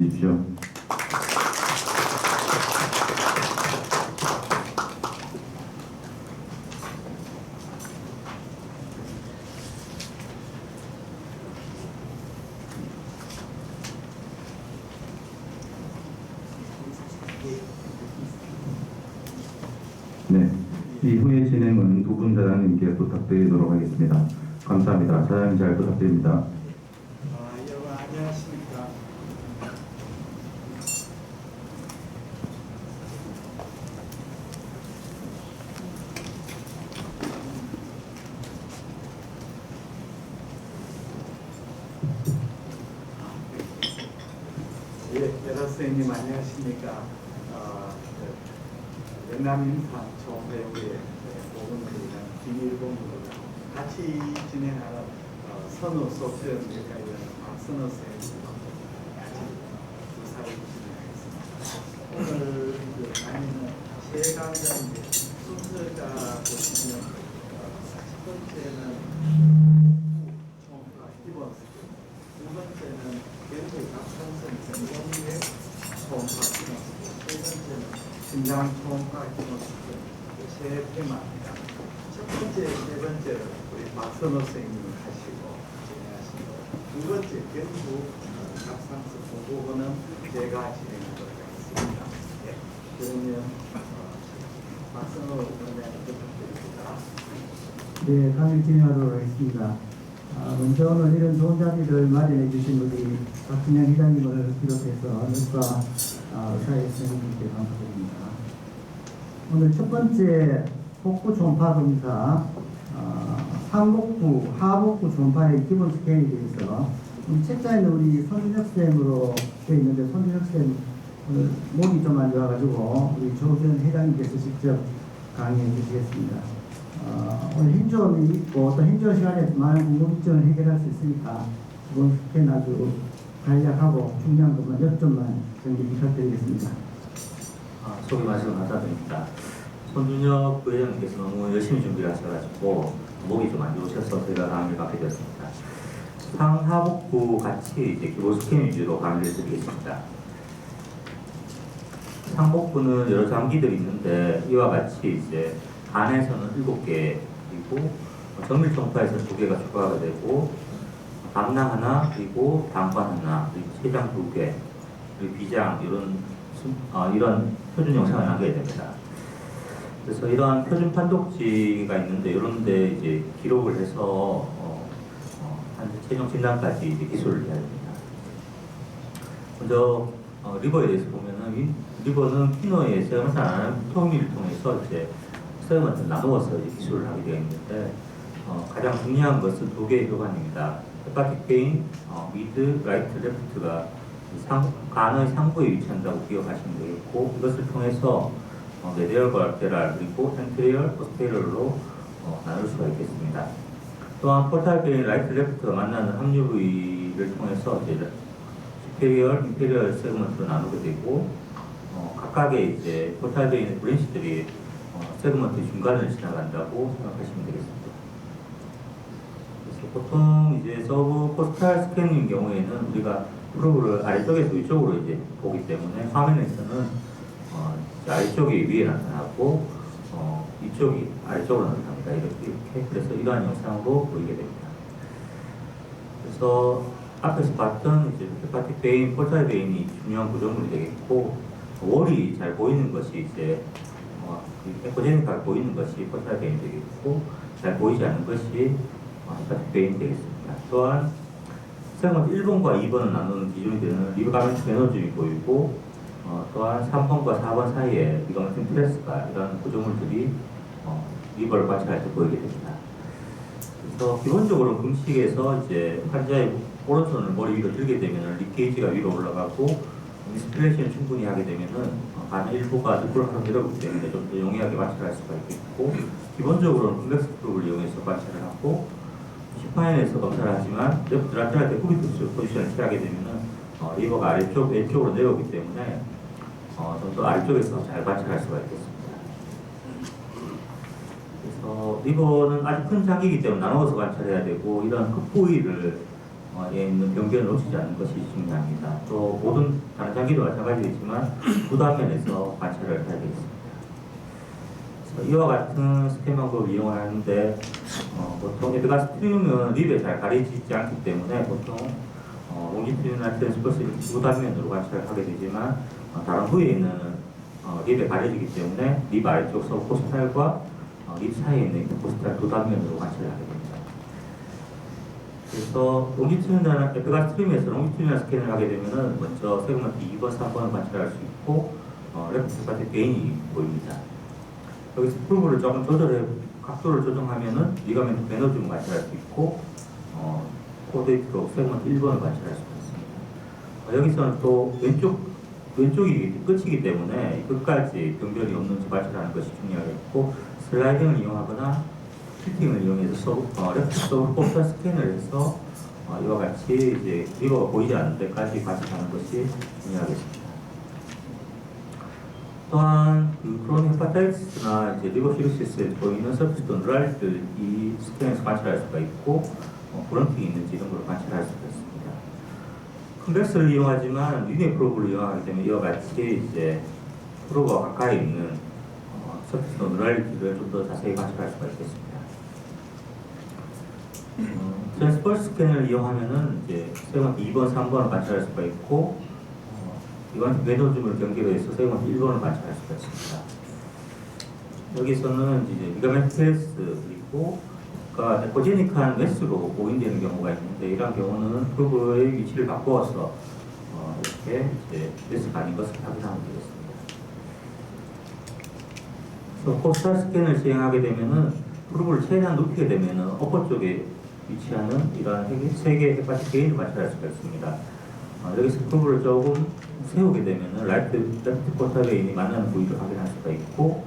주십시오. 네, 이후의 진행은 두 분 사장님께 부탁드리도록 하겠습니다. 감사합니다. 사장님 잘 부탁드립니다. 여러분 안녕하십니까. 여러 선생님 안녕하십니까. 영남인산 총회의 보건드리는 김일봉입니다. 같이 진행하는 선우 소프트웨어과 박선우 선생님과 같이 조사를 진행하겠습니다. 오늘 아니면 세 강좌인데 순서가 보시면 첫 번째는 총과 기본 스킬, 두 번째는 연구 각성성 전공의 총과 기본 스킬, 세 번째는 심장 총과 기본 스킬, 세 테마입니다. 첫 번째, 세 번째를 우리 박선호 선생님이 하시고 진행하시고, 두 번째 연구 각성성 보고는 제가 진행하도록 하겠습니다. 네. 그러면 박선호 선생님 부탁드립니다. 네, 강의 진행하도록 하겠습니다. 먼저 오늘 이런 좋은 자리를 마련해 주신 우리 박진영 회장님을 비롯해서 의과 의사의 선생님께 감사드립니다. 오늘 첫 번째 복부 초음파 검사, 상복부, 하복부 초음파의 기본 스캔에 대해서 우리 책자에 있는 우리 손준혁 쌤으로 되어 있는데, 손준혁 쌤 오늘 목이 좀 안 좋아가지고 우리 조전 회장님께서 직접 강의해 주시겠습니다. 오늘 hin존이 있고 또 hin존 시간에 많은 궁금증을 해결할 수 있으니까 이번 스캔 아주 간략하고 중요한 것만 몇 점만 정리 부탁드리겠습니다. 소개 말씀 감사드립니다. 손준혁 부회장님께서 너무 열심히 준비를 하셔가지고 목이 좀 안 좋으셔서 제가 강의를 받게 되었습니다. 상하복부 같이 이제 기본 스캔 위주로 강의를 드리겠습니다. 상복부는 여러 장기들이 있는데 이와 같이 이제 간에서는 7개, 그리고 정밀 초음파에서 2개가 추가가 되고, 담낭 하나, 그리고 당관 하나, 그리고 췌장 2개, 그리고 비장 이런 표준 영상을 남겨야 됩니다. 그래서 이러한 표준 판독지가 있는데 이런데 이제 기록을 해서 한 최종 진단까지 이제 기술을 해야 됩니다. 먼저 리버에 대해서 보면은 리버는 피노의 세어먼트 안하는 통일을 통해서 이제 세어먼트 나누어서 이제 기술을 하게 되어 있는데 가장 중요한 것은 2개의 혈관입니다. 헤파틱 베인, 미드, 라이트, 레프트가 간의 상부에 위치한다고 기억하시면 되겠고, 이것을 통해서 메디얼과 알테랄 그리고 센트리얼, 포스테리얼로 나눌 수가 있겠습니다. 또한 포탈 베인, 라이트, 레프트가 만나는 합류 부위를 통해서 이제 superior, inferior 세그먼트로 나누게 되고, 각각의 이제 포탈 베인의 브랜치들이 세그먼트 중간을 지나간다고 생각하시면 되겠습니다. 그래서 보통 이제 서브 포스탈 스캐닝 경우에는 우리가 프로브를 아래쪽에서 위쪽으로 이제 보기 때문에 화면에서는 아래쪽이 위에 나타나고 이쪽이 아래쪽으로 나타납니다. 이렇게. 그래서 이러한 영상으로 보이게 됩니다. 그래서 앞에서 봤던 이제 헤파틱 베인, 포탈 베인이 중요한 구조물이 되겠고, 월이 잘 보이는 것이 이제 에코제닉하게 보이는 것이 포탈 베인이 되겠고, 잘 보이지 않는 것이 헤파틱 베인이 되겠습니다. 또한 세그먼트 1번과 2번을 나누는 기준이 되는 리가멘트 베너즘이 보이고, 또한 3번과 4번 사이에 리가멘트 프레스가 이런 구조물들이 리버를 관찰할 때 보이게 됩니다. 그래서 기본적으로 금식에서 이제 환자의 오른손을 머리 위로 들게 되면 립게이지가 위로 올라가고, 인스피레이션을 충분히 하게 되면은 간 일부가 누클하러 내려오기 때문에 좀 더 용이하게 관찰할 수가 있겠고, 기본적으로는 컨벡스 프로브를 이용해서 관찰을 하고, 시파인에서 검사를 하지만 라테랄 데코비트 포지션을 취하게 되면은 리버가 아래쪽, 왼쪽으로 내려오기 때문에 좀 더 아래쪽에서 잘 관찰할 수가 있겠습니다. 그래서 리버는 아주 큰 장기이기 때문에 나눠서 관찰해야 되고, 이런 끝 부위를 에 있는 병변을 놓치지 않는 것이 중요합니다. 또 모든 다른 장기도 마찬가지겠지만 두 단면에서 관찰을 해야 되겠습니다. 그래서 이와 같은 스캔 방법을 이용하는데 보통 에드가스트림은 립에 잘 가려지지 않기 때문에 보통 롱지튜드나 트랜스버스 이렇게 두 단면으로 관찰을 하게 되지만 다른 부위에 있는 립에 가려지기 때문에 립 아래쪽 서브코스탈과 립 사이에 있는 인터코스탈 두 단면으로 관찰을 하게 됩니다. 그래서 롱지튜드나 에드가스트림에서 롱지튜드나 스캔을 하게 되면은 먼저 세그먼트 2번, 3번을 관찰할 수 있고 레프트 파트 게인이 보입니다. 여기서 프로브를 조금 각도를 조정하면은 리가멘트 베너줌을 관찰할 수 있고 코데이트로 세그먼트 1번을 관찰할 수가 있습니다. 여기서는 또 왼쪽이 끝이기 때문에 끝까지 병변이 없는지 관찰하는 것이 중요하겠고 슬라이딩을 이용하거나 틸팅을 이용해서 레프트 서브코스탈 스캔을 해서 이와 같이 이제 리버가 보이지 않는 데까지 관찰하는 것이 중요하겠습니다. 또한 크로닉 헤파타이티스나 이제 리버 시로시스에 보이는 서피스 노랄들 이 스캔에서 관찰할 수가 있고 브런팅이 있는지 이런 걸 관찰할 수가 있습니다. 컨벡스를 이용하지만 리니어 프로브를 이용하기 때문에 이와 같이 이제 프로브와 가까이 있는 서피스 노랄들을 좀 더 자세히 관찰할 수가 있겠습니다. 트랜스버스 스캔을 이용하면은 이제 세그먼트 2번, 3번을 관찰할 수가 있고 이건 베너줌을 경계로 해서 세그먼트 1번을 관찰할 수가 있습니다. 여기서는 이제 리가멘트 테레스 그리고 에코제닉한 메스로 보인되는 경우가 있는데 이러한 경우는 프로브의 위치를 바꾸어서 이렇게 이제 메스가 아닌 것을 확인하면 되겠습니다. 그래서 코스탈 스캔을 시행하게 되면은 프로브를 최대한 높이게 되면은 어퍼 쪽에 위치하는 이러한 세 개의 헤파틱 게인을 관찰할 수가 있습니다. 여기서 프로브를 조금 세우게 되면은 레프트 코스탈 게인이 만나는 부위를 확인할 수가 있고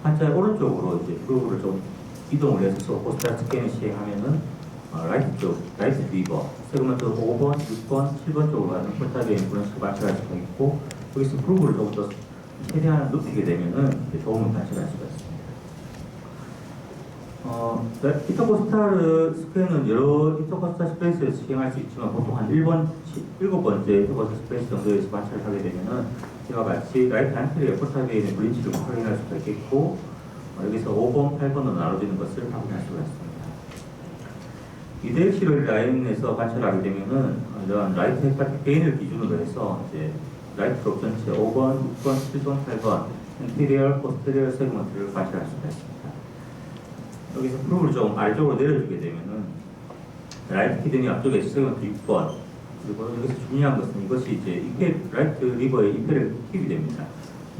한자의 오른쪽으로 이제 프로브를 좀 이동을 해서 코스탈 스캔을 시행하면은 라이트 리버 세그먼트 5번, 6번, 7번 쪽으로 가는 코스탈 게인 브런치를 관찰할 수가 있고 여기서 프로브를 조금 더 최대한 높이게 되면은 도움을 관찰할 수가 있습니다. 인터코스탈 스캔은 여러 인터코스탈 스페이스에서 시행할 수 있지만 보통 한 7번째 인터코스탈 스페이스 정도에서 관찰을 하게 되면은 이와 같이 라이트 안테리어 코스탈 베인의 브린치를 확인할 수가 있겠고 여기서 5번, 8번으로 나눠지는 것을 확인할 수가 있습니다. 이데엑시럴 라인에서 관찰하게 되면은 이러한 라이트 헤파틱 베인을 기준으로 해서 이제 라이트 프롭 전체 5번, 6번, 7번, 8번 엔티리얼, 포스테리얼 세그먼트를 관찰할 수가 있습니다. 여기서 프로브를 좀 아래쪽으로 내려주게 되면은 라이트 키드니 앞쪽에 세그먼트 6번 그리고 여기서 중요한 것은 이것이 이제 라이트 리버의 임페럴 힙이 됩니다.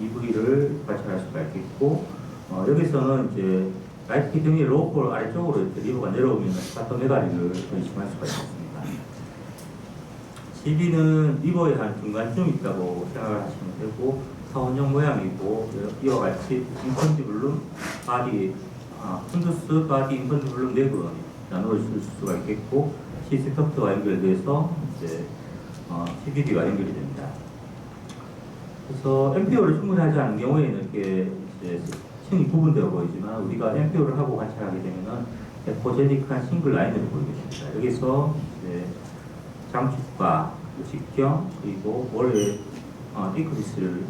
이 부위를 관찰할 수가 있겠고 여기서는 이제 라이트 키드니 로우폴 아래쪽으로 이렇게 리버가 내려오면 스파토메가리를 의심할 수가 있습니다. GB는 리버의 한 중간쯤 있다고 생각을 하시면 되고 사원형 모양이고 이와 같이 인컨디블룸 바디 푼두스 바디 인컨디블룸 내부로 나누어질 수가 있겠고 시스터프트와 연결돼서 이제 CBD가 연결이 됩니다. 그래서 MPO를 충분히 하지 않은 경우에는 이렇게 이제 층이 구분되어 보이지만 우리가 MPO를 하고 관찰하게 되면은 에코제닉한 싱글 라인을 보이게 됩니다. 여기서 이제 장축과 직경 그리고 월의 디크리스를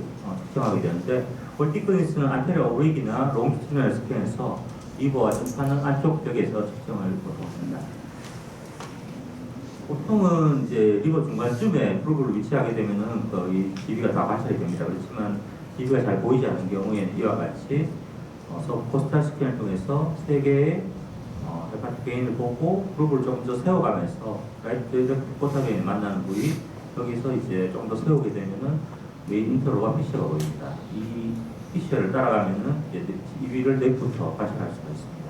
특정하게 되는데 월 디크리스는 안테리어 오릭이나 롱티튜디널 스캔에서 리버와 점파는 안쪽 벽에서 측정을 보통합니다. 보통은 이제 리버 중간쯤에 프로브를 위치하게 되면은 거의 GB가 다 관찰이 됩니다. 그렇지만 GB가 잘 보이지 않는 경우에는 이와 같이 코스탈 스캔을 통해서 세 개의 헤파틱 게인을 보고 프로브를 조금 더 세워가면서 라이트 코스탈 게인을 만나는 부위 여기서 이제 조금 더 세우게 되면은 메인 인터로가 피셔가 보입니다. 이 피셔를 따라가면은 이제 GB를 넥부터 관찰할 수가 있습니다.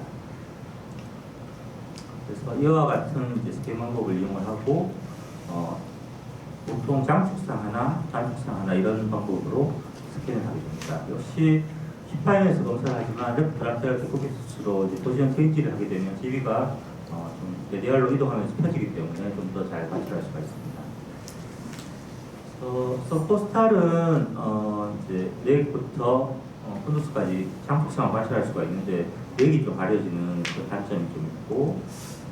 그래서 이와 같은 이제 스캔 방법을 이용을 하고 보통 장축상 하나, 단축상 하나 이런 방법으로 스캔을 하게 됩니다. 역시 C파일에서 검사를 하지만 레프트 라테럴 데코피스로 포지션 체인지를 하게 되면 GB가 좀 레디알로 이동하면서 펴지기 때문에 좀 더 잘 관찰할 수가 있습니다. 서포스탈은 이제 렉부터 푼두스까지 장축상을 관찰할 수가 있는데 렉이 좀 가려지는 그 단점이 좀 있고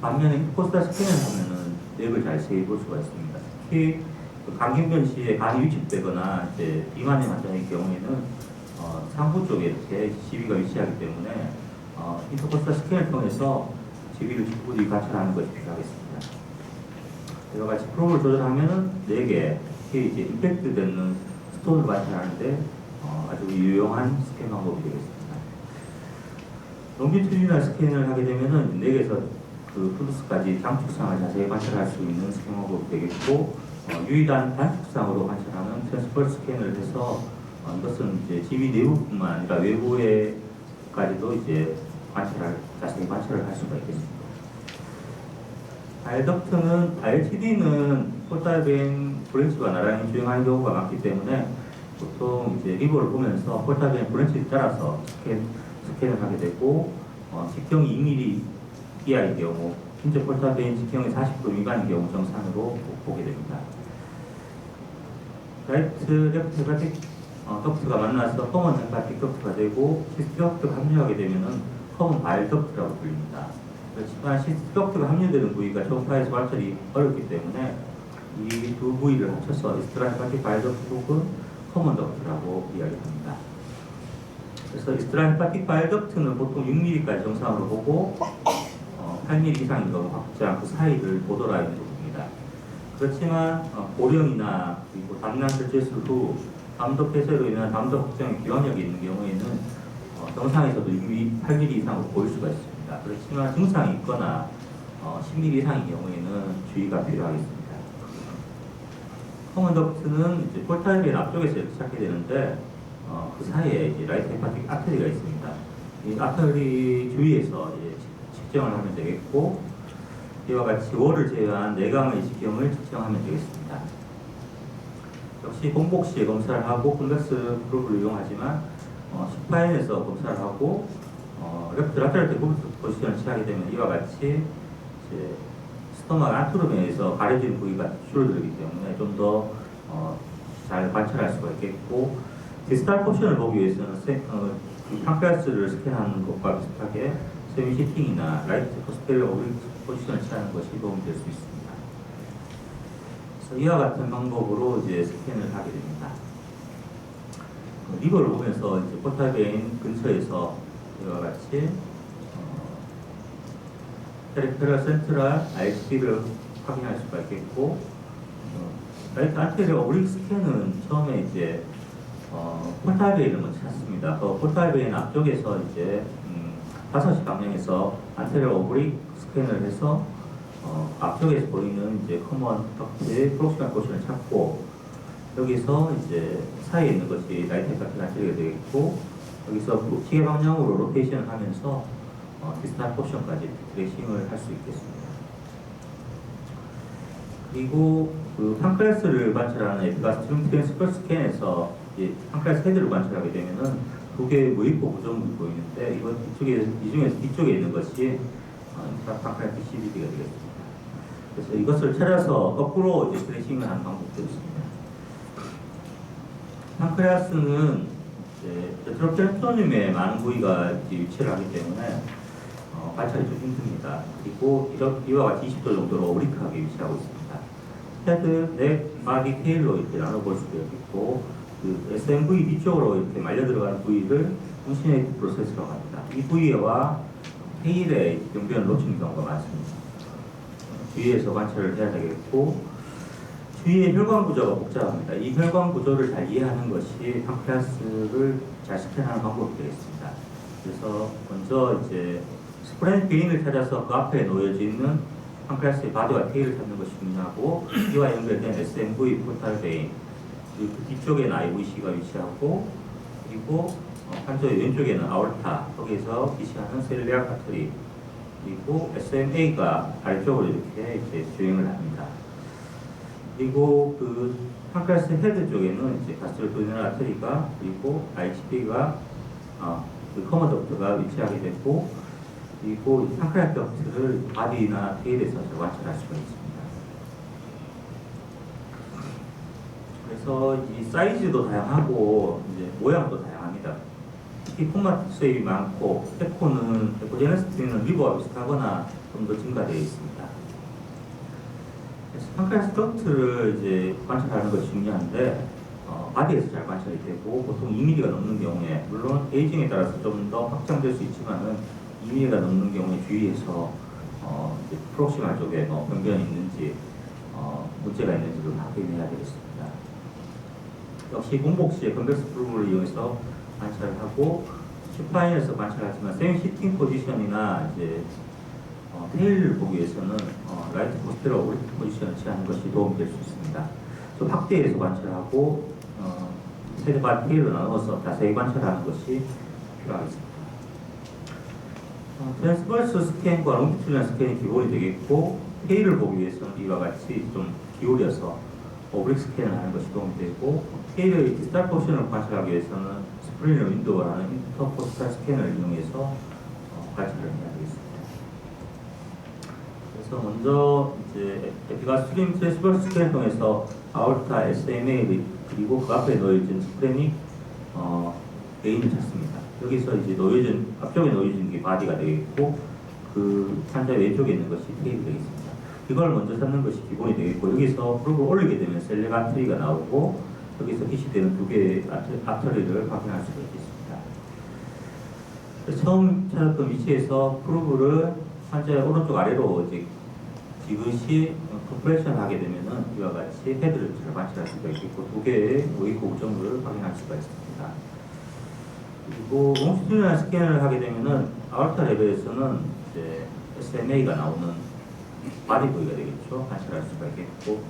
반면에 포스타 스캔을 하면은 넥을 잘 세볼 수가 있습니다. 특히 간경변 시에 간이 위축되거나 이제 비만의 환자의 경우에는 상부 쪽에 이렇게 시비가 위치하기 때문에 인터포스타 스캔을 통해서 시비를 충분히 관찰하는 것이 필요하겠습니다. 여러 가지 프로브를 조절하면은 4개, 특히 이제 임팩트 되는 스톤을 관찰하는데 아주 유용한 스캔 방법이 되겠습니다. 롱기튜디널 스캔을 하게 되면은 4개에서 그 플루스까지 장축상을 자세히 관찰할 수 있는 스캔 방법이 되겠고, 유일한 단축상으로 관찰하는 트랜스퍼 스캔을 해서 이것은 이제 지위 내부뿐만 아니라 외부에까지도 이제 자세히 관찰을 할 수가 있겠습니다. 바이덕트는 ILTD는 폴타베인 브랜치가 나란히 주행하는 경우가 많기 때문에 보통 이제 리버를 보면서 폴타베인 브랜치에 따라서 스캔을 하게 되고, 직경이 2mm 이하의 경우, 심지어 폴타베인 직경이 40% 미만의 경우 정상으로 보게 됩니다. 라이트 레프트 헤파틱 덕트가 만나서 커먼 헤파틱 덕트가 되고, 시스틱 덕트가 합류하게 되면은 커먼 바일 덕트라고 불립니다. 그렇지만 시스틱 덕트가 합류되는 부위가 초음파에서 관찰이 어렵기 때문에 이 두 부위를 합쳐서 이스트라 헤파틱 바일 덕트 혹은 커먼 덕트라고 이야기합니다. 그래서 이스트라 헤파틱 바일 덕트는 보통 6mm까지 정상으로 보고 8mm 이상인 경우 확장 그 사이를 보더라인으로 봅니다. 그렇지만 고령이나 그리고 담낭 절제술 후 담도 폐쇄로 인한 담도 확장의 기관력이 있는 경우에는 정상에서도 8mm 이상으로 보일 수가 있습니다. 그렇지만 증상이 있거나 10mm 이상인 경우에는 주의가 필요하겠습니다. 커먼 덕트는 이제 폴타베인 앞쪽에서 이렇게 시작이 되는데 그 사이에 이제 라이트 헤파틱 아터리가 있습니다. 이 아터리 주위에서 이제 측정을 하면 되겠고, 이와 같이 월을 제외한 내강의 직경을 측정하면 되겠습니다. 역시 공복 시에 검사를 하고 컨벡스 프로브를 이용하지만 10파인에서 검사를 하고 레프트 라테럴 데코브트 포지션을 취하게 되면 이와 같이 이제 스토막 안트로메에서 가려진 부위가 줄어들기 때문에 좀 더 잘 관찰할 수가 있겠고, 디스탈 포션을 보기 위해서는 판크라스를 스캔하는 것과 비슷하게 세미 시팅이나 라이트 포스테리어 오브릭 포지션을 취하는 것이 도움이 될 수 있습니다. 그래서 이와 같은 방법으로 이제 스캔을 하게 됩니다. 리버를 보면서 이제 폴타베인 근처에서 이와 같이 페리페럴 센트럴 IHP를 확인할 수가 있겠고, 라이트 안테리어 오브릭 스캔은 처음에 이제 폴타베인을 먼저 찾습니다. 폴타베인 앞쪽에서 이제 5시 방향에서 안테리어 오브릭 스캔을 해서 앞쪽에서 보이는 이제 커먼 덕트의 프록시mal 포션을 찾고, 여기서 이제 사이에 있는 것이 라이트 헤파틱 안테리어가 되겠고, 여기서 시계 방향으로 로테이션을 하면서 디스탈 포션까지 트레이싱을 할 수 있겠습니다. 그리고 그 판크레스를 관찰하는 에피가스 스트링 트랜스퍼 스캔에서 판크레스 헤드를 관찰하게 되면은 두 개의 무입고 구조물이 보이는데, 이 중에서 뒤쪽에 있는 것이 판크레스 CBD가 되겠습니다. 그래서 이것을 찾아서 거꾸로 이제 트레이싱을 하는 방법도 있습니다. 판크레스는 레트로페르토늄에 많은 부위가 위치를 하기 때문에 관찰이 좀 힘듭니다. 그리고 이와 같이 20도 정도로 오리크하게 위치하고 있습니다. 헤드, 넥, 바디, 테일로 이렇게 나눠볼 수도 있고, 그 SMV 뒤쪽으로 이렇게 말려 들어가는 부위를 펑시네이트 프로세스라고 합니다. 이 부위와 테일의 병변을 놓치는 경우가 많습니다. 주위에서 관찰을 해야 되겠고, 주위의 혈관 구조가 복잡합니다. 이 혈관 구조를 잘 이해하는 것이 판크레스를 잘 스캔하는 방법이 되겠습니다. 그래서 먼저 이제 스프레드 베인을 찾아서 그 앞에 놓여져 있는 판크레스의 바디와 테일을 찾는 것이 중요하고, 이와 연결된 SMV 포탈 베인, 그리고 그 뒤쪽에는 IVC가 위치하고, 그리고 판조의 왼쪽에는 아orta, 거기에서 위치하는 셀리악 아터리, 그리고 SMA가 아래쪽으로 이렇게 이제 주행을 합니다. 그리고 그 판크레스 헤드 쪽에는 이제 가스트로토니널 아터리가, 그리고 IHP가 그 커먼 덕트가 위치하게 됐고, 그리고 판크레스 덕트를 바디나 테일에서 관찰할 수가 있습니다. 그래서 이 사이즈도 다양하고 이제 모양도 다양합니다. 특히 토마토 수입이 많고 에코제네스틴은 리버와 비슷하거나 좀 더 증가되어 있습니다. 그래서 판크레아스 덕트를 이제 관찰하는 것이 중요한데 바디에서 잘 관찰이 되고 보통 2mm가 넘는 경우에 물론 에이징에 따라서 좀 더 확장될 수 있지만은 2mm가 넘는 경우에 주의해서 이제 프록시말 쪽에 변변이 있는지 문제가 있는지를 확인해야 되겠습니다. 역시 공복 시에 컨벡스 프루브를 이용해서 관찰을 하고 슈파인에서 관찰하지만 세미 시팅 포지션이나 이제 테일을 보기 위해서는 라이트 코스트라 오리트 포지션을 취하는 것이 도움이 될 수 있습니다. 좀 확대해서 관찰하고 세대반 테일로 나눠서 자세히 관찰하는 것이 필요하겠습니다. 트랜스버스 스캔과 롱티튜드널 스캔이 기본이 되겠고 테일을 보기 위해서는 이와 같이 좀 기울여서 오브릭 스캔을 하는 것이 도움이 되고 테일의 디스탈 포션을 관찰하기 위해서는 스프링 윈도우라는 인터포스탈 스캔을 이용해서 관찰을 해야 되겠습니다. 그래서 먼저 이제 에피가 스트림 트랜스버스 스캔을 통해서 아울타, SMA 그리고 그 앞에 놓여진 스프레닉 베인을 찾습니다. 여기서 이제 놓여진 앞쪽에 놓여진 게 바디가 되겠고 그 환자 왼쪽에 있는 것이 테일이 되겠습니다. 이걸 먼저 찾는 것이 기본이 되겠고 여기서 프로브를 올리게 되면 셀렉 아트리가 나오고 여기서 희시되는 두 개의 아트리를 확인할 수가 있겠습니다. 그래서 처음 찾았던 위치에서 프로브를 환자의 오른쪽 아래로 이제 지그시 컴프레션 하게 되면은 이와 같이 헤드를 잘 관찰할 수가 있겠고 두 개의 웨이크 고정을 확인할 수가 있습니다. 그리고 롱티튜드널 스캔을 하게 되면은 아울타 레벨에서는 이제 SMA가 나오는 바디 부위가 되겠죠. 관찰할 수가 있겠고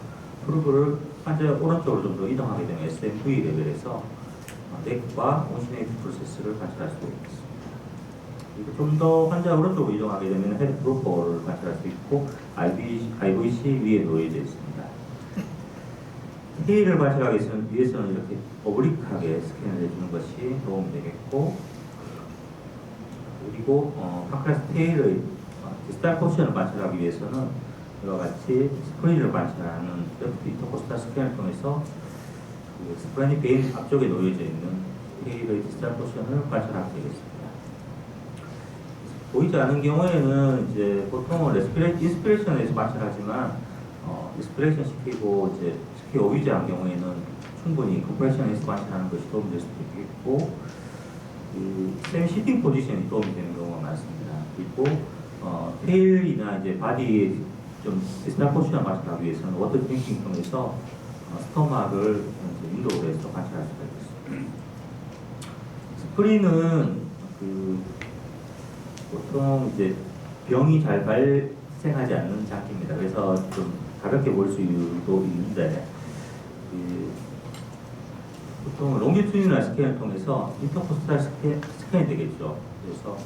프로브를 환자의 오른쪽으로 좀 더 이동하게 되면 SMV 레벨에서 넥과 온시네이트 프로세스를 관찰할 수가 있겠습니다. 그리고 좀 더 환자 오른쪽으로 이동하게 되면 헤드 프로포를 관찰할 수 있고 IVC 위에 놓여져 있습니다. 테일을 관찰하기 위해서는 이렇게 오브릭하게 스캔을 해주는 것이 도움이 되겠고 그리고 파크라스 테일의 디스탈 포션을 관찰하기 위해서는 이와 같이 스프린을 관찰하는 레프트 인터코스탈 스캔을 통해서 그 스프레닉 베인 앞쪽에 놓여져 있는 테일의 디스탈 포션을 관찰하게 되겠습니다. 보이지 않은 경우에는 이제 보통은 인스피레이션에서 관찰하지만 인스피레이션 시키고 이제 특히 오비지한 경우에는 충분히 컴프레션에서 관찰하는 것이 도움이 될 수도 있겠고 그 세미 시팅 포지션이 도움이 되는 경우가 많습니다. 그리고 테일이나 이제 바디에 좀 디스탈 포지션을 관찰하기 위해서는 워터 탱킹 통해서 스토막을 윈도우로 해서 관찰할 수가 있습니다. 스프린은 그 보통 이제 병이 잘 발생하지 않는 장기입니다. 그래서 좀 가볍게 볼 수도 있는데 보통 롱기튜디널 스캔을 통해서 인터코스탈 스캔이 되겠죠. 그래서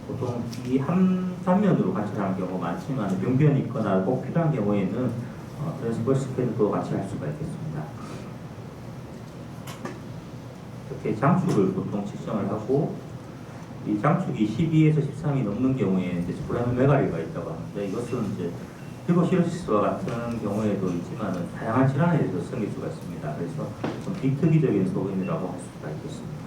보통 이 한 단면으로 관찰하는 경우가 많지만 병변이 있거나 꼭 필요한 경우에는 트랜스버스 스캔도 같이 할 수가 있겠습니다. 이렇게 장축을 보통 측정을 하고 이 장축이 12에서 13이 넘는 경우에 이제 스프라노 메가리가 있다고 하는데 이것은 이제 피버시로시스와 같은 경우에도 있지만 다양한 질환에 대해서 생길 수가 있습니다. 그래서 좀 비특이적인 소견이라고 할 수가 있겠습니다.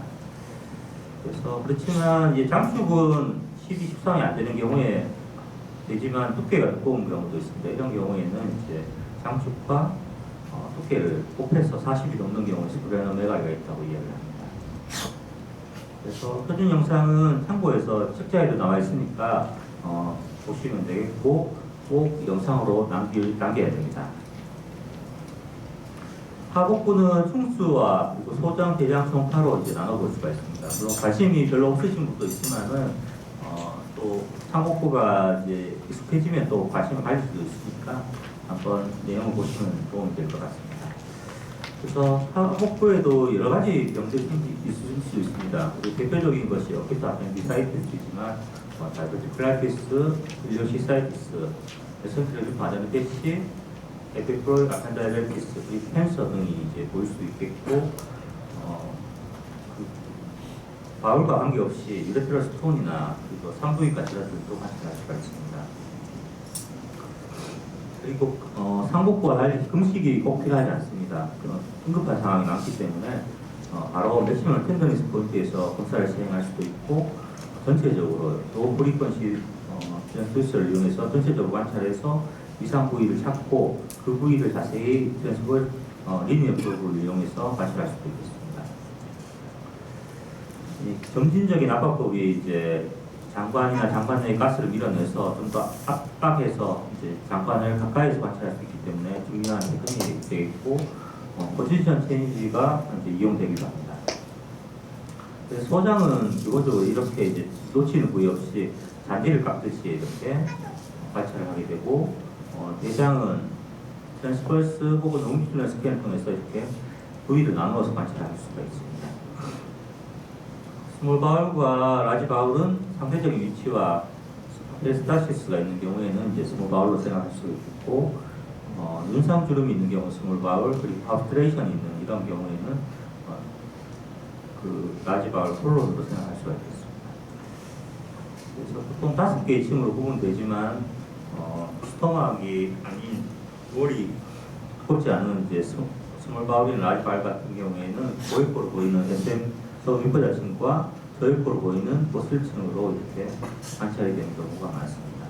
그래서 그렇지만 이제 장축은 12, 13이 안 되는 경우에 되지만 두께가 두꺼운 경우도 있습니다. 이런 경우에는 이제 장축과 두께를 곱해서 40이 넘는 경우에 스프라노 메가리가 있다고 이야기를 합니다. 그래서 표준 영상은 참고해서 책자에도 나와 있으니까 보시면 되겠고 꼭 영상으로 남겨야 됩니다. 하복부는 충수와 그리고 소장, 대장, 총파로 이제 나눠볼 수가 있습니다. 물론 관심이 별로 없으신 분도 있지만은 또 상복부가 이제 익숙해지면 또 관심을 가질 수도 있으니까 한번 내용을 보시면 도움이 될 것 같습니다. 그래서 하복부에도 여러 가지 병들이 있을 수 있습니다. 그리고 대표적인 것이 어깨트 아펜디사이티스이지만 다이버티클라이티스, 빌리오시사이티스, 에센트레비 바다르테시, 에피프로이 아펜다이레티스, 그리고 캔서 등이 이제 보일 수 있겠고 바울과 관계없이 유레트럴 스톤이나 그리고 산부인과 질환들도 관찰할 수가 있습니다. 그리고 상복부와 달리 금식이 꼭 필요하지 않습니다. 그런 응급한 상황이 많기 때문에 바로 맥시멀 텐더니스 포인트에서 검사를 시행할 수도 있고 전체적으로 또 프리퀀시 트랜스듀서를 이용해서 전체적으로 관찰해서 이상 부위를 찾고 그 부위를 자세히 트랜스벌 리니어 프로브를 이용해서 관찰할 수도 있겠습니다. 이 점진적인 압박법이 이제 장관이나 장관 내의 가스를 밀어내서 좀 더 압박해서 이제 장관을 가까이서 관찰할 수 있기 때문에 중요한 테크닉이 되겠고 포지션 체인지가 이제 이용되기도 합니다. 그래서 소장은 기본적으로 이렇게 이제 놓치는 부위 없이 잔디를 깎듯이 이렇게 관찰을 하게 되고 대장은 트랜스펄스 혹은 롱기튜디널 스캔을 통해서 이렇게 부위를 나누어서 관찰할 수가 있습니다. 스몰 바울과 라지 바울은 상대적인 위치와 페리스탈시스가 있는 경우에는 이제 스몰 바울로 생각할 수 있고 눈상 주름이 있는 경우 스몰 바울 그리고 파브스트레이션이 있는 이런 경우에는 그 라지 바울 폴론으로 생각할 수가 있겠습니다. 그래서 보통 5개의 층으로 구분되지만 스토막이 아닌 월이 두껍지 않은 이제 스몰 바울이나 라지 바울 같은 경우에는 고액보로 보이는 SM 서미포자층과 저액보로 보이는 보슬층으로 이렇게 관찰이 되는 경우가 많습니다.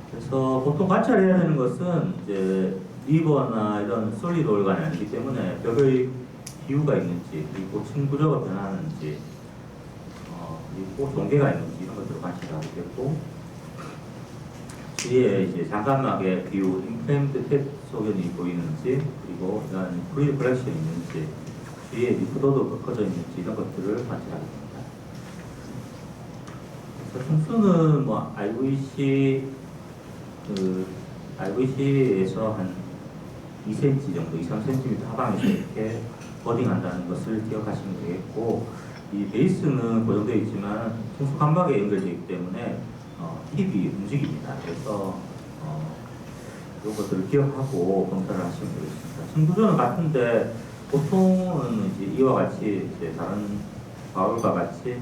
그래서 보통 관찰해야 되는 것은 이제 리버나 이런 솔리드 올간이 아니기 때문에 벽의 기후가 있는지 그리고 층 구조가 변하는지 그리고 동계가 있는지 이런 것들을 관찰하게 되고 뒤에 이제 장관막의 비우, 인플레임드 탭 소견이 보이는지 그리고 이런 프리드 컬렉션이 있는지 뒤에 리프도도 꺾어져 있는지 이런 것들을 관찰하게 됩니다. 그래서 총수는 뭐 IVC에서 한 2cm 정도, 2, 3cm 하방에서 이렇게 버딩한다는 것을 기억하시면 되겠고 이 베이스는 고정되어 있지만 총수 감박에 연결되어 있기 때문에 힙이 움직입니다. 그래서 이런 것들을 기억하고 검사를 하시면 되겠습니다. 층구조는 같은데 보통은 이제 이와 같이 이제 다른 바울과 같이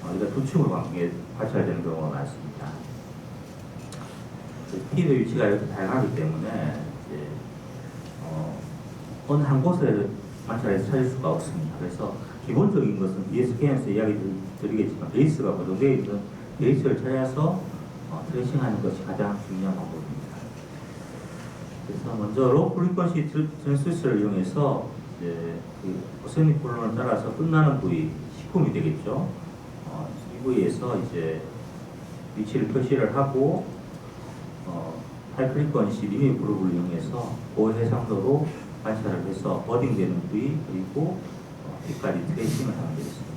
우리가 두 층으로 관찰되는 경우가 많습니다. 힙의 위치가 이렇게 다양하기 때문에 이제 어느 한 곳에 관찰해서 찾을 수가 없습니다. 그래서 기본적인 것은 뒤에 스캔에서 이야기 드리겠지만 베이스가 고정되어 있는 베이스를 찾아서 트레이싱하는 것이 가장 중요한 방법입니다. 그래서 먼저 로 프리퀀시 트랜스듀서를 이용해서 이제 그 오세닉 폴론을 따라서 끝나는 부위, 식품이 되겠죠. 이 부위에서 이제 위치를 표시를 하고 하이 프리퀀시 리니어 그룹을 이용해서 고해상도로 관찰을 해서 버딩되는 부위 그리고 여기까지 트레이싱을 하면 되겠습니다.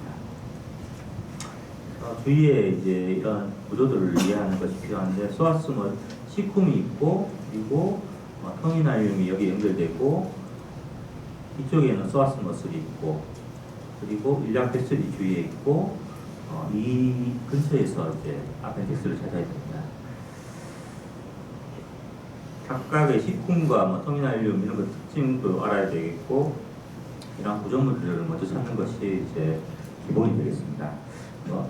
주위에 이제 이런 구조들을 이해하는 것이 필요한데 소아스는 시쿰이 있고 그리고 터미널륨이 여기 연결되고 이쪽에는 소아스 머슬이 있고 그리고 일량 베슬이 주위에 있고 이 근처에서 이제 아펜디스를 찾아야 됩니다. 각각의 시쿰과 터미널륨 이런 것 특징도 알아야 되겠고 이런 구조물들을 먼저 찾는 것이 이제 기본이 되겠습니다.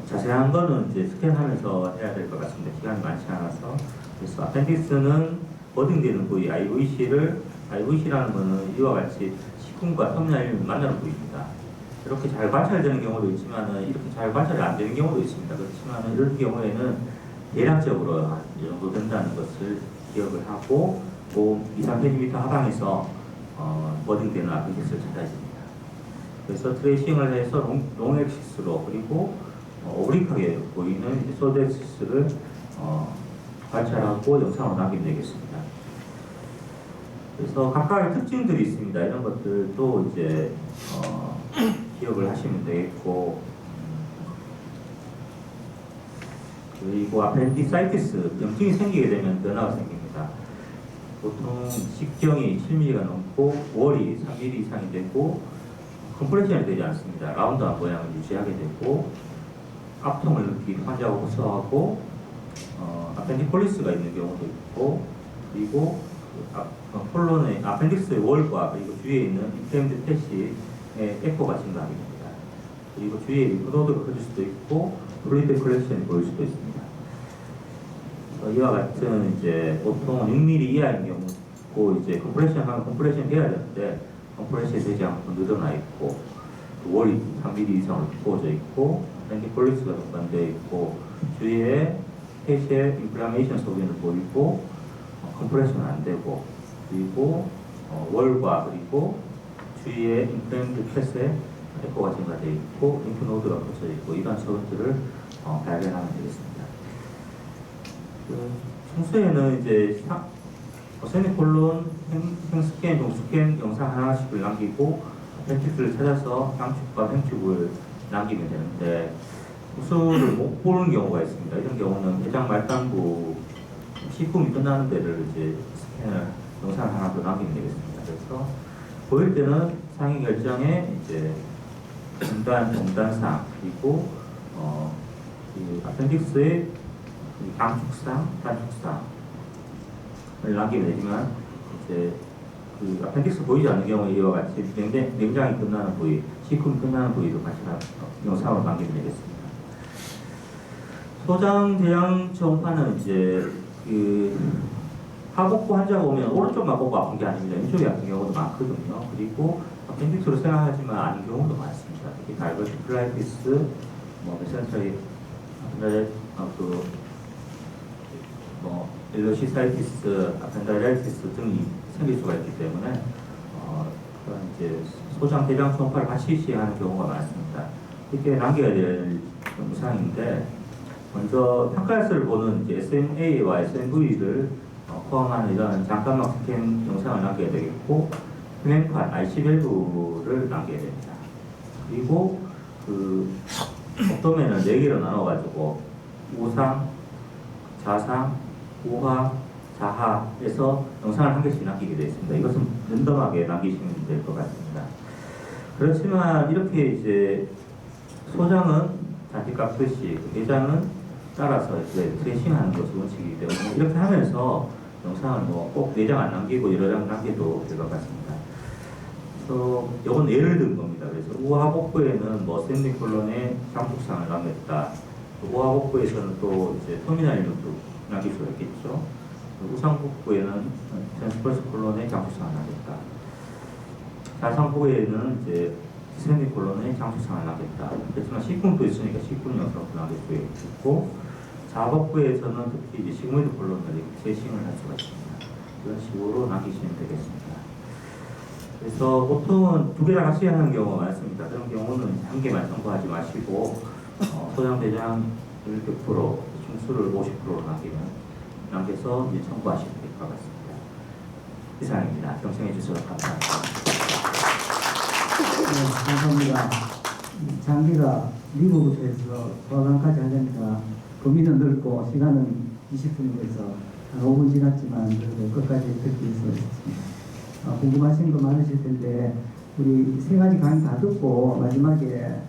자세한 거는 이제 스캔하면서 해야 될 것 같습니다. 시간이 많지 않아서. 그래서 아펜디스는 버딩되는 부위 IVC라는 거는 이와 같이 시쿰과 터미널륨이 만나는 부위입니다. 이렇게 잘 관찰되는 경우도 있지만 이렇게 잘 관찰이 안 되는 경우도 있습니다. 그렇지만 이런 경우에는 대략적으로 이 정도 된다는 것을 기억을 하고 2, 3cm 하방에서 버딩되는 아펜디스를 찾아야 됩니다. 그래서 트레이싱을 해서 롱액시스로 그리고 오브릭하게 보이는 솔드액시스를 관찰하고 영상으로 남기면 되겠습니다. 그래서 각각의 특징들이 있습니다. 이런 것들도 이제 기억을 하시면 되겠고 그리고 아펜디사이티스 염증이 생기게 되면 변화가 생깁니다. 보통 식경이 7mm가 넘고 월이 3mm 이상이 되고 컴프레션이 되지 않습니다. 라운드한 모양을 유지하게 되고 압통을 느끼고 환자가 호소하고 아펜디콜리스가 있는 경우도 있고 그리고 폴론의 아펜디스의 월과 그리고 주위에 있는 인플레임드 팻이 에코가 증가하게 됩니다. 그리고 주위에 리프노드가 커질 수도 있고 플루이드 컬렉션이 보일 수도 있습니다. 이와 같은 이제 보통 6mm 이하인 경우고 이제 컴프레션 하면 컴프레션 해야 되는데 컴프레션이 되지 않고 늘어나 있고, 월이 3mm 이상으로 두꺼워져 있고, 폴리스가 동반되어 있고, 주위에 페이시에 인플라메이션 소견을 보이고, 컴프레션은 안 되고, 그리고 월과 그리고 주위에 인플레임드 펫에 에코가 증가되어 있고, 림프노드가 퍼져 있고, 이런 소견들을 발견하면 되겠습니다. 평소에는 이제 세미콜론, 행스캔, 동스캔 영상 하나씩을 남기고 펜틱스를 찾아서 양축과 횡축을 남기면 되는데 우수를 못 보는 경우가 있습니다. 이런 경우는 대장 말단부 시품이 끝나는 데를 이제 스캔을 영상 하나 더 남기면 되겠습니다. 그래서 보일 때는 상위 결정에 이제 음단상 그리고 그 아펜딕스의 양축상, 단축상을 남기면 되지만 이제 그 아펜딕스 보이지 않는 경우에 이와 같이 냉장이 끝나는 부위, 시품이 끝나는 부위도 같이 영상으로 남기면 되겠습니다. 소장 대양 초음파는 이제 그 하복부 환자가 오면 오른쪽만 보고 아픈 게 아닙니다. 왼쪽이 아픈 경우도 많거든요. 그리고 아펜딕스로 생각하지만 아닌 경우도 많습니다. 특히 다이버티플라이티스, 메센터리 일로시사이티스, 아펜다이라이티스 등이 생길 수가 있기 때문에 그런 이제 소장 대장 초음파를 같이 시행하는 경우가 많습니다. 이렇게 남겨야 될 영상인데 먼저 평가할수를 보는 이제 SMA와 SMV를 포함하는 이런 장감막 스캔 영상을 남겨야 되겠고 플랭판 IC 밸브를 남겨야 됩니다. 그리고 그 옵도멘을 4개로 나눠가지고 우상, 자상, 우하, 자하에서 영상을 한 개씩 남기게 되어 있습니다. 이것은 랜덤하게 남기시면 될 것 같습니다. 그렇지만 이렇게 이제 소장은 단지값듯이 내장은 따라서 이제 트레이싱하는 것이 원칙이기 때문에 이렇게 하면서 영상을 꼭 내장 안 남기고 여러 장 남겨도 될 것 같습니다. 그래서 이건 예를 든 겁니다. 그래서 우하복부에는 세미콜론의 장축상을 남겼다. 우하복부에서는 또 이제 터미널 이름도 남길 수가 있겠죠. 우상복부에는 트랜스퍼스 콜론의 장축상을 남겼다. 자상복부에는 이제 세미콜론의 장축상을 남겼다. 그렇지만 식군도 있으니까 식군 영상도 남길 수 있고, 자복부에서는 특히 이제 시그모이드 콜론을 재싱을 할 수가 있습니다. 이런 식으로 남기시면 되겠습니다. 그래서 보통은 2개 다 같이 하는 경우가 많습니다. 그런 경우는 1개만 첨부하지 마시고 소장 대장을 100%, 충수를 50% 남겨서 이제 첨부하시면 될 것 같습니다. 이상입니다. 경청해 주셔서 감사합니다. 네, 감사합니다. 장비가 미국부터 해서 소아관까지 하려니까 범위는 넓고 시간은 20분에서 한 5분 지났지만 그래도 끝까지 듣기 수있었습니다. 궁금하신 거 많으실 텐데 우리 3가지 강의 다 듣고 마지막에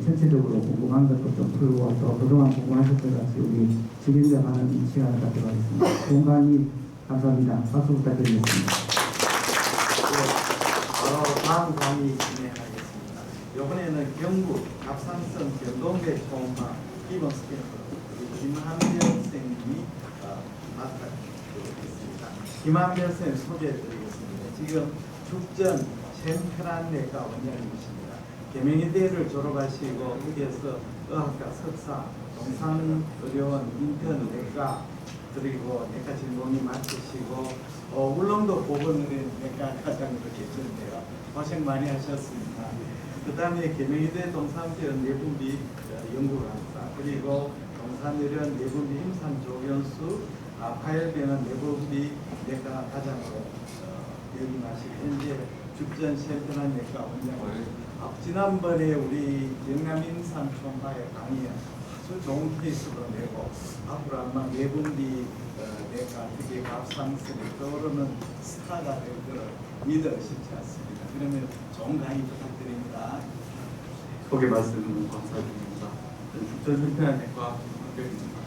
전체적으로 궁금한 것도 좀 풀고 또 그동안 궁금하셨던 것 같이 우리 질의응답하는 시간을 갖도록 하겠습니다. 좋은 강의 감사합니다. 박수 부탁드리겠습니다. 다음 강의 진행하겠습니다. 이번에는 경북 갑상선 변동계 초음파 기본 스캐너 김한별 선생님이 맡아주겠습니다. 김한별 선생님 소개해드리겠습니다. 지금 죽전 챔피언내과 원장님이십니다. 계명의대를 졸업하시고 거기에서 의학과 석사, 동산의료원 인턴내과 그리고 내과 전공의 마치시고 울릉도 보건의료내과 과장으로 계셨는데요. 고생 많이 하셨습니다. 그 다음에 계명의대 동산병원 내분비 연구강사 그리고 동산의료원 내분비 임상조견수 파열병원 내분비 내과 과장으로 역임하시고 현재 죽전 챔피언 내과 원장을 지난번에 우리 영남인산 초음파의 강의 아주 좋은 케이스로 내고 앞으로 아마 내분비 내과 특히 갑상선에 떠오르는 스타가 될 것을 믿어 쉽지 않습니다. 그러면 좋은 강의 부탁드립니다. 소개 말씀 감사드립니다. 죽전 챔피언 내과 원장입니다.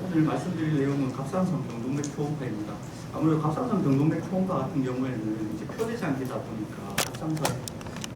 오늘 말씀드릴 내용은 갑상선 병동맥 초음파입니다. 아무래도 갑상선 병동맥 초음파 같은 경우에는 이제 표대장기다 보니까 갑상선